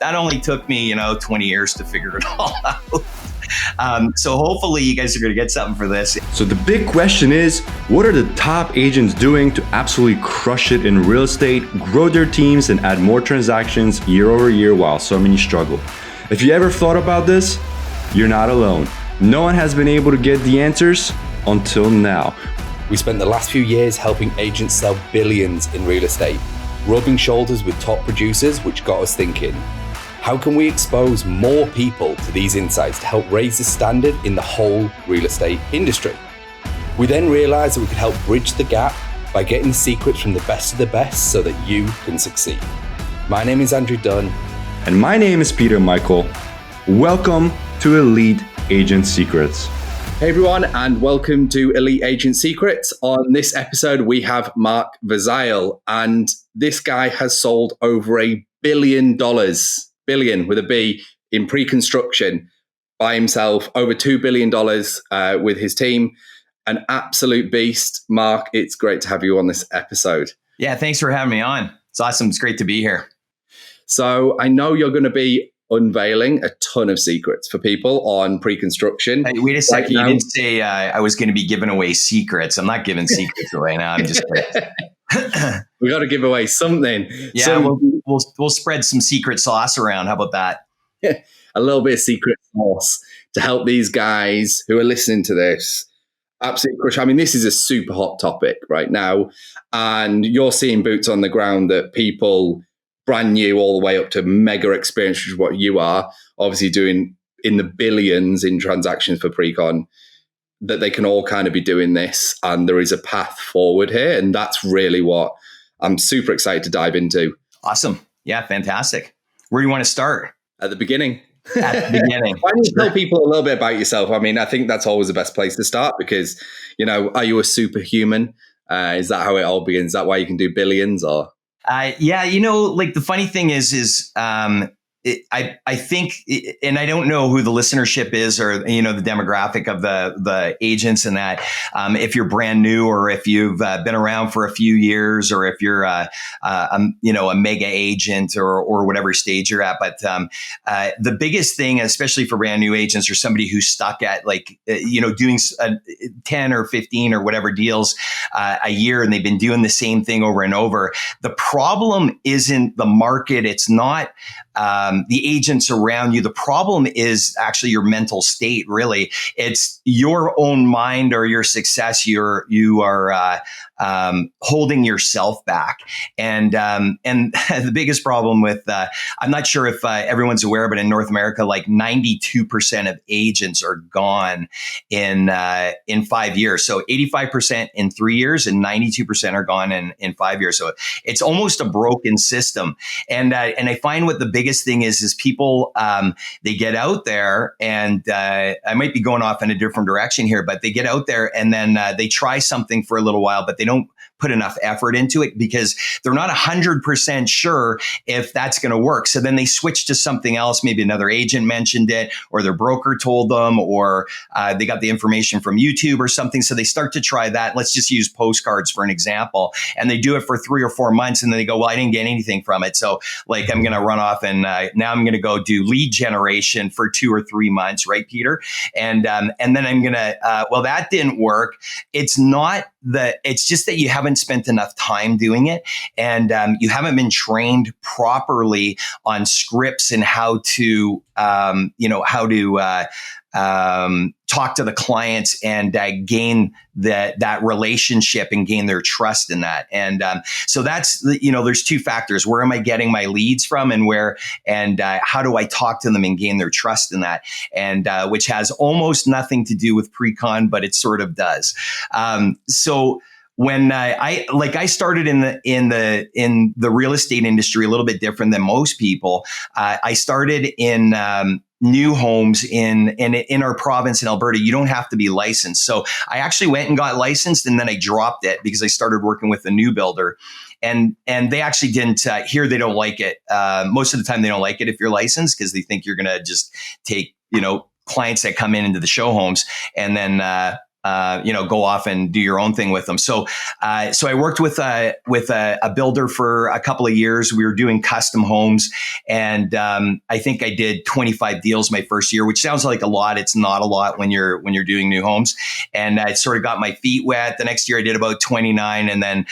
that only took me, 20 years to figure it all out. So hopefully you guys are going to get something for this. So the big question is, what are the top agents doing to absolutely crush it in real estate, grow their teams, and add more transactions year over year while so many struggle? If you ever thought about this, you're not alone. No one has been able to get the answers until now. We spent the last few years helping agents sell billions in real estate, rubbing shoulders with top producers, which got us thinking, how can we expose more people to these insights to help raise the standard in the whole real estate industry? We then realized that we could help bridge the gap by getting the secrets from the best of the best so that you can succeed. My name is Andrew Dunn. And my name is Peter Michael. Welcome to Elite Agent Secrets. Hey everyone, and welcome to Elite Agent Secrets. On this episode, we have Mark Verzyl, and this guy has sold over $1 billion, billion with a B, in pre-construction by himself, over $2 billion with his team. An absolute beast. Mark, it's great to have you on this episode. Yeah, thanks for having me on. It's awesome. It's great to be here. So I know you're going to be unveiling a ton of secrets for people on pre-construction. Hey, wait a second. You didn't say I was going to be giving away secrets. I'm not giving secrets away now. I'm just we got to give away something. Yeah, so, we'll spread some secret sauce around. How about that? A little bit of secret sauce to help these guys who are listening to this absolutely crush. I mean, this is a super hot topic right now, and you're seeing boots on the ground that people brand new all the way up to mega experience, which is what you are, obviously doing in the billions in transactions for pre-con, that they can all kind of be doing this, and there is a path forward here. And that's really what I'm super excited to dive into. Awesome. Yeah, fantastic. Where do you want to start? At the beginning. At the beginning. Why don't you tell people a little bit about yourself? I mean, I think that's always the best place to start because, are you a superhuman? Is that how it all begins? Is that why you can do billions or? Yeah, the funny thing is I think, and I don't know who the listenership is or, the demographic of the agents and that, if you're brand new or if you've been around for a few years or if you're, a mega agent or whatever stage you're at. But the biggest thing, especially for brand new agents or somebody who's stuck at doing 10 or 15 or whatever deals a year and they've been doing the same thing over and over. The problem isn't the market. It's not the agents around you. The problem is actually your mental state, really. It's your own mind or your success. You are holding yourself back. And the biggest problem with, I'm not sure if everyone's aware, but in North America, like 92% of agents are gone in 5 years. So 85% in 3 years and 92% are gone in 5 years. So it's almost a broken system. And I find what the biggest thing is people, they get out there and I might be going off in a different direction here, but they get out there and then they try something for a little while, but they don't put enough effort into it because they're not 100% sure if that's going to work. So then they switch to something else. Maybe another agent mentioned it or their broker told them or they got the information from YouTube or something. So they start to try that. Let's just use postcards for an example. And they do it for 3 or 4 months and then they go, well, I didn't get anything from it. So like, I'm going to run off and now I'm going to go do lead generation for 2 or 3 months. Right, Peter? And then I'm going to, well, that didn't work. It's just that you haven't spent enough time doing it and you haven't been trained properly on scripts and how to talk to the clients and gain that relationship and gain their trust in that. And so that's, there's two factors. Where am I getting my leads from and how do I talk to them and gain their trust in that? And which has almost nothing to do with pre-con, but it sort of does. So when I started in the real estate industry a little bit different than most people. I started in new homes in our province in Alberta. You don't have to be licensed. So I actually went and got licensed and then I dropped it because I started working with a new builder. And they actually didn't, here they don't like it. Most of the time they don't like it if you're licensed because they think you're going to just take, clients that come into the show homes and then go off and do your own thing with them. So I worked with a builder for a couple of years. We were doing custom homes, and I think I did 25 deals my first year, which sounds like a lot. It's not a lot when you're doing new homes. And I sort of got my feet wet. The next year I did about 29, and then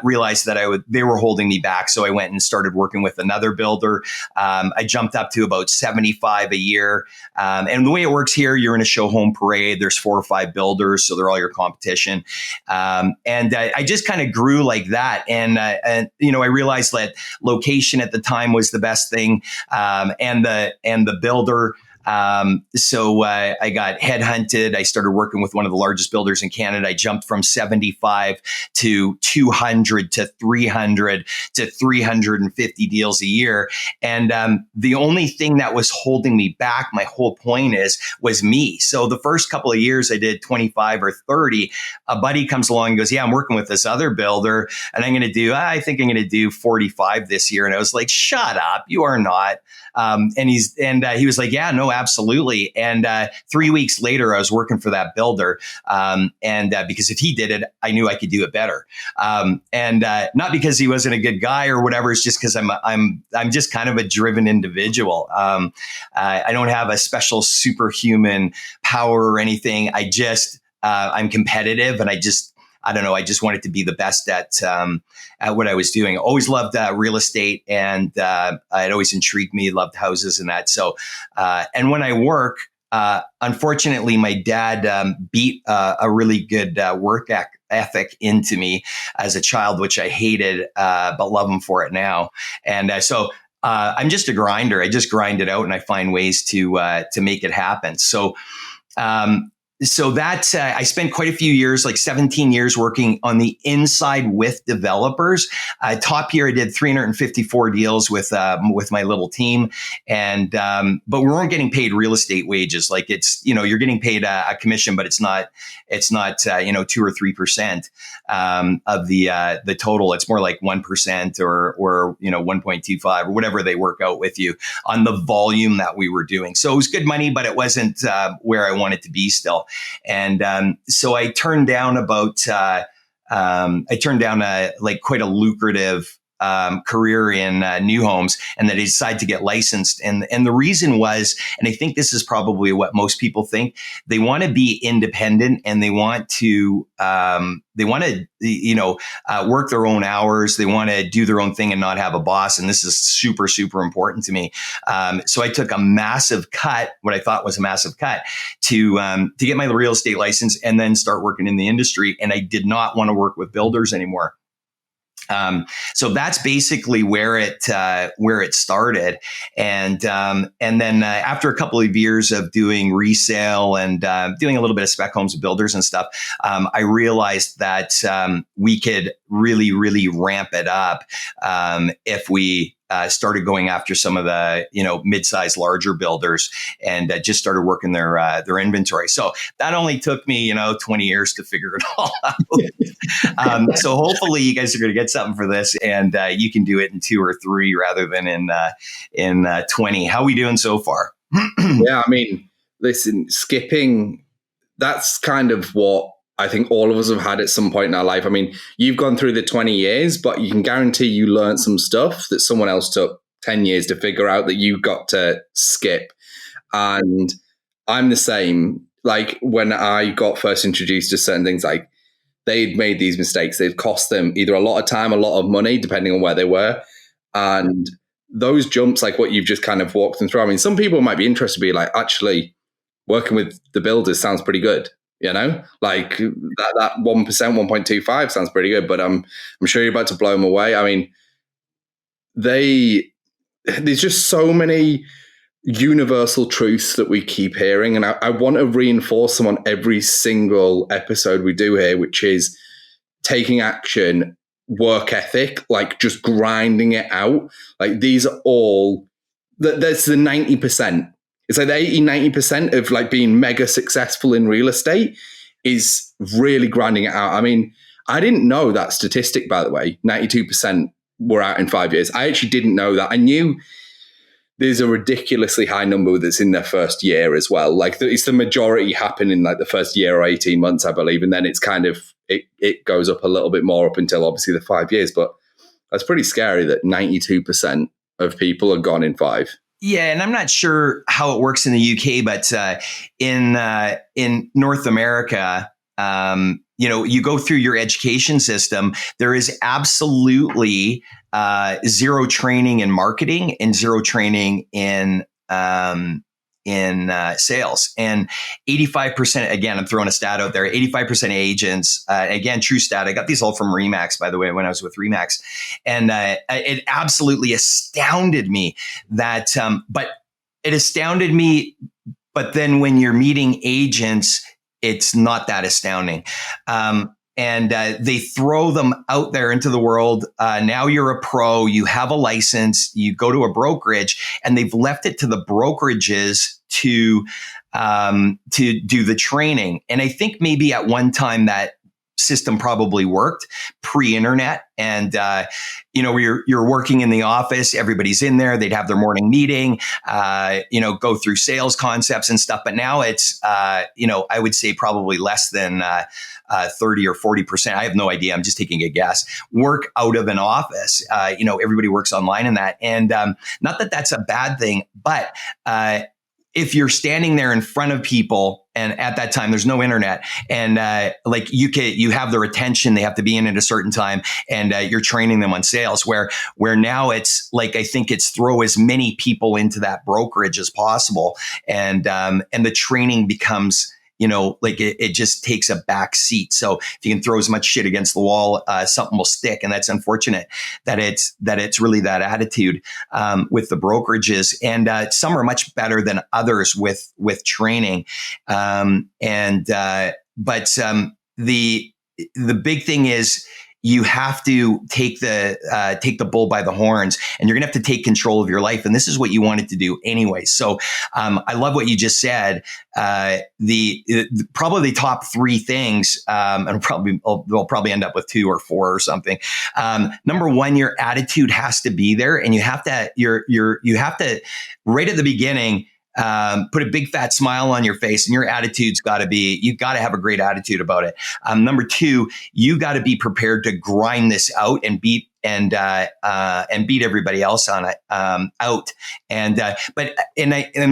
realized that they were holding me back. So I went and started working with another builder. I jumped up to about 75 a year. And the way it works here, you're in a show home parade. There's 4 or 5 builders, so they're all your competition. And I just kind of grew like that. And I realized that location at the time was the best thing, and the builder. So I got headhunted. I started working with one of the largest builders in Canada. I jumped from 75 to 200 to 300 to 350 deals a year. And the only thing that was holding me back, my whole point was me. So the first couple of years I did 25 or 30. A buddy comes along and goes, yeah, I'm working with this other builder, and I think I'm going to do 45 this year. And I was like, shut up, you are not. And he was like, yeah, no, absolutely. And 3 weeks later, I was working for that builder. Because if he did it, I knew I could do it better. Not because he wasn't a good guy or whatever. It's just because I'm just kind of a driven individual. I don't have a special superhuman power or anything. I'm competitive, and I don't know. I just wanted to be the best at what I was doing. Always loved real estate, and it always intrigued me. Loved houses and that. So, and when I work, unfortunately, my dad beat a really good work ethic into me as a child, which I hated, but love him for it now. And so I'm just a grinder. I just grind it out, and I find ways to make it happen. So. So that I spent quite a few years, like 17 years, working on the inside with developers. Top year, I did 354 deals with my little team, and but we weren't getting paid real estate wages. Like you're getting paid a commission, but it's not 2 or 3% of the total. It's more like 1% or 1.25 or whatever they work out with you on the volume that we were doing. So it was good money, but it wasn't where I wanted to be still. And so I turned down quite a lucrative career in new homes, and that I decided to get licensed. And the reason was, and I think this is probably what most people think, they want to be independent, and they want to work their own hours. They want to do their own thing and not have a boss. And this is super, super important to me. So I took a massive cut, what I thought was a massive cut, to get my real estate license and then start working in the industry. And I did not want to work with builders anymore. So that's basically where it started. And then after a couple of years of doing resale and doing a little bit of spec homes with builders and stuff, I realized that we could really, really ramp it up if we started going after some of the mid-sized larger builders and just started working their inventory. So that only took me 20 years to figure it all out. So hopefully you guys are going to get something for this, and you can do it in 2 or 3 rather than in 20. How are we doing so far? Yeah, I mean, listen, skipping, that's kind of what I think all of us have had at some point in our life. I mean, you've gone through the 20 years, but you can guarantee you learned some stuff that someone else took 10 years to figure out that you got to skip. And I'm the same. Like when I got first introduced to certain things, like they'd made these mistakes. They'd cost them either a lot of time, a lot of money, depending on where they were. And those jumps, like what you've just kind of walked them through. I mean, some people might be interested to be like, actually, working with the builders sounds pretty good. Like that 1%, 1.25 sounds pretty good, but I'm sure you're about to blow them away. I mean, there's just so many universal truths that we keep hearing. And I want to reinforce them on every single episode we do here, which is taking action, work ethic, like just grinding it out. Like these are all, that's the 90%. It's like the 80-90% of like being mega successful in real estate is really grinding it out. I mean, I didn't know that statistic, by the way. 92% were out in 5 years. I actually didn't know that. I knew there's a ridiculously high number that's in their first year as well. Like it's the majority happen in like the first year or 18 months, I believe. And then it's kind of, it goes up a little bit more up until obviously the 5 years. But that's pretty scary that 92% of people are gone in 5. Yeah, and I'm not sure how it works in the UK, but in North America, you go through your education system. There is absolutely zero training in marketing and zero training in sales. And 85%, again, I'm throwing a stat out there, 85% of agents, again, true stat. I got these all from Remax, by the way, when I was with Remax. And it absolutely astounded me that, but then when you're meeting agents, it's not that astounding. And they throw them out there into the world. Now you're a pro, you have a license, you go to a brokerage, and they've left it to the brokerages to do the training. And I think maybe at one time that system probably worked pre-internet, and you're working in the office, everybody's in there, they'd have their morning meeting, go through sales concepts and stuff. But now it's I would say probably less than 30 or 40%. I have no idea, I'm just taking a guess, work out of an office. Everybody works online in that, and not that that's a bad thing, but if you're standing there in front of people, and at that time there's no internet, and you have their attention, they have to be in at a certain time, and you're training them on sales. Where now it's like, I think it's throw as many people into that brokerage as possible, and the training becomes, it just takes a back seat. So if you can throw as much shit against the wall, something will stick. And that's unfortunate that it's really that attitude with the brokerages. And some are much better than others with training. But the big thing is, you have to take the bull by the horns, and you're going to have to take control of your life. And this is what you wanted to do anyway. So I love what you just said. Probably the top 3 things, and they'll probably end up with 2 or 4 or something. Number 1, your attitude has to be there, and you have to right at the beginning, put a big fat smile on your face, and your attitude's got to be, you've got to have a great attitude about it. Number 2, you got to be prepared to grind this out and beat everybody else on it out. And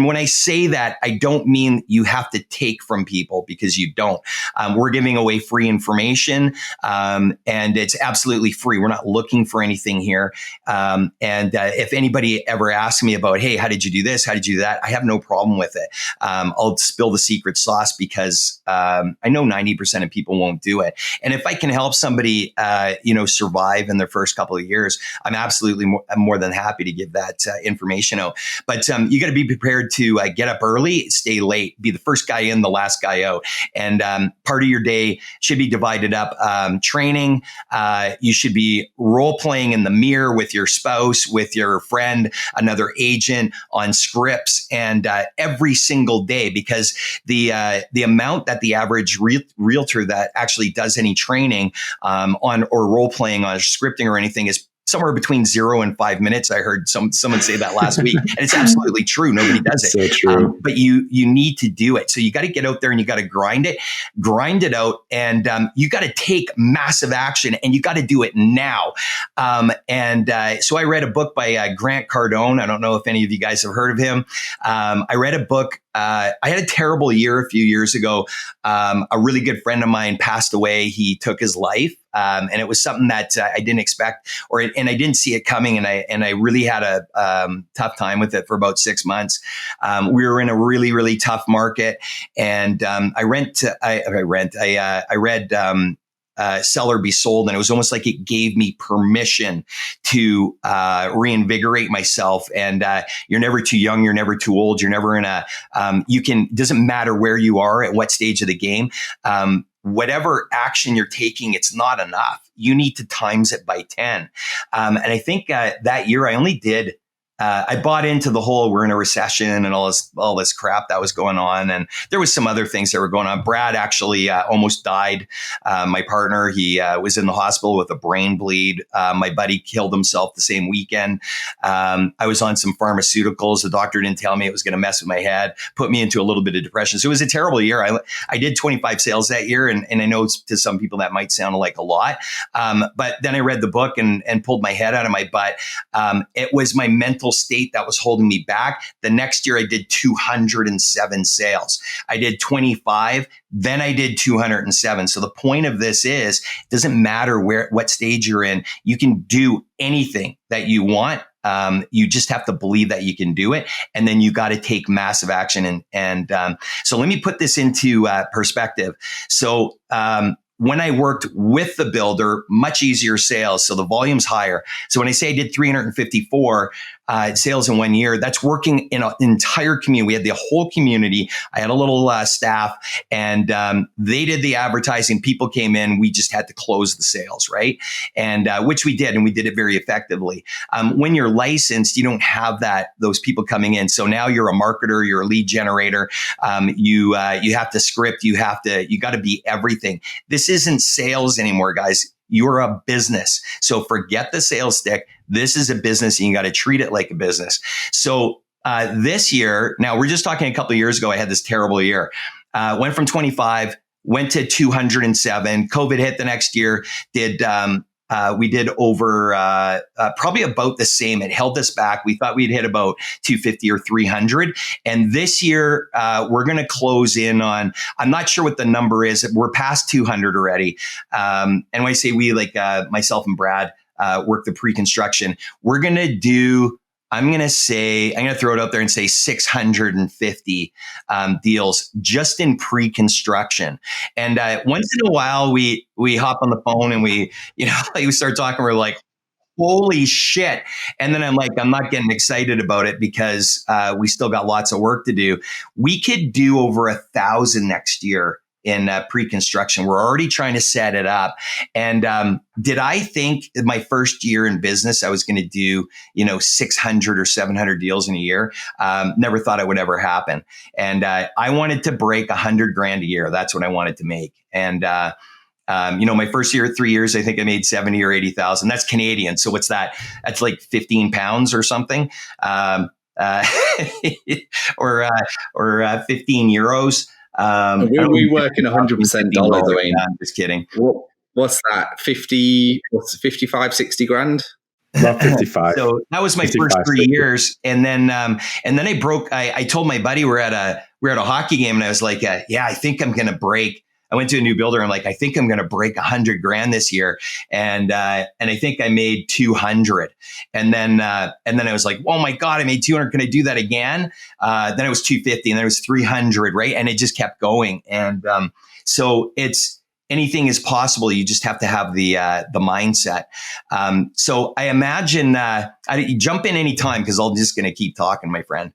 when I say that, I don't mean you have to take from people, because you don't. We're giving away free information, and it's absolutely free. We're not looking for anything here. If anybody ever asks me about, hey, how did you do this? How did you do that? I have no problem with it. I'll spill the secret sauce, because I know 90% of people won't do it. And if I can help somebody, survive in their first couple of years, I'm absolutely more than happy to give that information out. But you got to be prepared to get up early, stay late, be the first guy in, the last guy out. And part of your day should be divided up. Training, you should be role playing in the mirror with your spouse, with your friend, another agent, on scripts, and every single day, because the amount that the average realtor that actually does any training on or role playing on scripting or anything is somewhere between 0 and 5 minutes. I heard someone say that last week, and it's absolutely true. Nobody does it. So true. But you need to do it. So you got to get out there and you got to grind it out. And you got to take massive action, and you got to do it now. So I read a book by Grant Cardone. I don't know if any of you guys have heard of him. I read a book. I had a terrible year a few years ago. A really good friend of mine passed away. He took his life. And it was something that I didn't expect, and I didn't see it coming. And I really had a tough time with it for about 6 months. We were in a really, really tough market, and I read Sell or Be Sold, and it was almost like it gave me permission to reinvigorate myself. And you're never too young, you're never too old, you're never in a doesn't matter where you are at what stage of the game. Whatever action you're taking, it's not enough. You need to times it by 10. And I think that year I only did I bought into the whole we're in a recession and all this crap that was going on, and there was some other things that were going on. Brad actually almost died. My partner, he was in the hospital with a brain bleed. My buddy killed himself the same weekend. I was on some pharmaceuticals. The doctor didn't tell me it was going to mess with my head, put me into a little bit of depression. So it was a terrible year. I did 25 sales that year, and I know to some people that might sound like a lot, but then I read the book and pulled my head out of my butt. It was my mental state that was holding me back. The next year I did 207 sales. I did 25, then I did 207. So the point of this is, it doesn't matter what stage you're in. You can do anything that you want. You just have to believe that you can do it. And then you got to take massive action. So let me put this into perspective. So, when I worked with the builder, much easier sales. So the volume's higher. So when I say I did 354 sales in 1 year, that's working in an entire community. We had the whole community. I had a little staff, and they did the advertising. People came in. We just had to close the sales, right? And which we did, and we did it very effectively. When you're licensed, you don't have those people coming in. So now you're a marketer, you're a lead generator. You have to script. You got to be everything. This isn't sales anymore, guys. You're a business. So forget the sales stick. This is a business, and you got to treat it like a business. So this year, now we're just talking a couple of years ago, I had this terrible year. Went from 25, went to 207. COVID hit the next year. We did over probably about the same. It held us back. We thought we'd hit about 250 or 300. And this year, we're going to close in on, I'm not sure what the number is. We're past 200 already. And when I say we, like myself and Brad work the pre-construction, we're going to do, I'm going to throw it out there and say 650 deals just in pre-construction. And once in a while, we hop on the phone and we start talking. We're like, holy shit. And then I'm like, I'm not getting excited about it because we still got lots of work to do. We could do over 1,000 next year in pre-construction. We're already trying to set it up. And did I think in my first year in business, I was going to do, 600 or 700 deals in a year? Never thought it would ever happen. And I wanted to break 100 grand a year. That's what I wanted to make. And my first year, 3 years, I think I made 70 or 80,000. That's Canadian. So what's that? That's like 15 pounds or something. Or 15 euros. We work in 100% dollars. I'm just kidding. What's that? 55, 60 grand? About 55. So that was my first 3 years. And then I broke, I told my buddy, we're at a hockey game, and I was like, yeah, I think I'm going to break. I went to a new builder. I'm like, I think I'm going to break 100 grand this year. And I think I made 200. And then I was like, oh my God, I made 200. Can I do that again? Then it was 250, and then it was 300. Right. And it just kept going. And so anything is possible. You just have to have the mindset. So I imagine you jump in anytime, because I'm just going to keep talking, my friend.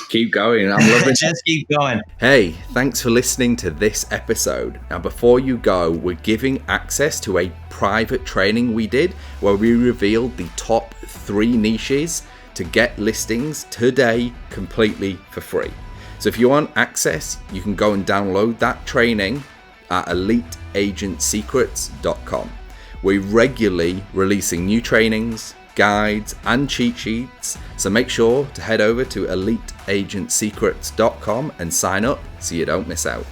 Keep going. I'm loving it. Just keep going. Hey, thanks for listening to this episode. Now, before you go, we're giving access to a private training we did where we revealed the top 3 niches to get listings today completely for free. So if you want access, you can go and download that training at eliteagentsecrets.com. We're regularly releasing new trainings, guides, and cheat sheets, so make sure to head over to eliteagentsecrets.com and sign up so you don't miss out.